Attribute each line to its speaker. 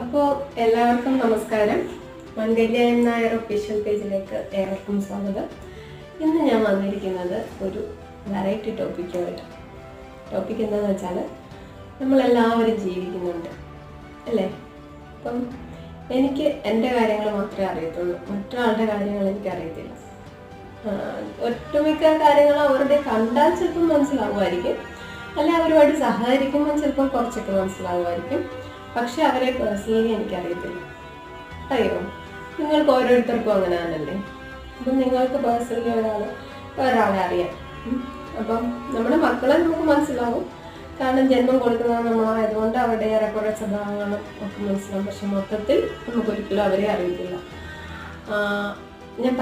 Speaker 1: അപ്പോൾ എല്ലാവർക്കും നമസ്കാരം. മംഗല്യ നായർ ഒഫീഷ്യൽ പേജിലേക്ക് ഏവർക്കും സ്വാഗതം. ഇന്ന് ഞാൻ വന്നിരിക്കുന്നത് ഒരു വെറൈറ്റി ടോപ്പിക്കുമായിട്ട്. ടോപ്പിക് എന്താണെന്ന് വെച്ചാൽ, നമ്മളെല്ലാവരും ജീവിക്കുന്നുണ്ട് അല്ലേ? അപ്പം എനിക്ക് എൻ്റെ കാര്യങ്ങൾ മാത്രമേ അറിയത്തുള്ളൂ, മറ്റൊരാളുടെ കാര്യങ്ങൾ എനിക്കറിയത്തില്ല. ഒട്ടുമിക്ക കാര്യങ്ങൾ അവരുടെ കണ്ടാൽ ചിലപ്പോൾ മനസ്സിലാവുമായിരിക്കും, അല്ല അവരുമായിട്ട് സഹകരിക്കുമ്പോൾ ചിലപ്പോൾ കുറച്ചൊക്കെ മനസ്സിലാവുമായിരിക്കും. പക്ഷെ അവരെ പേഴ്സണലി എനിക്കറിയത്തില്ല. അറിയോ? നിങ്ങൾക്ക് ഓരോരുത്തർക്കും അങ്ങനെ ആണല്ലേ. അപ്പം നിങ്ങൾക്ക് പേഴ്സണലി ഒരാളെ അറിയാം. അപ്പം നമ്മുടെ മക്കളെ നമുക്ക് മനസ്സിലാവും, കാരണം ജന്മം കൊടുക്കുന്നത് നമ്മളായതുകൊണ്ട് അവരുടെ ഏറെക്കുറെ സ്വഭാവങ്ങളും ഒക്കെ മനസ്സിലാവും. പക്ഷെ മൊത്തത്തിൽ നമുക്കൊരിക്കലും അവരെ അറിയത്തില്ല. ഞാൻ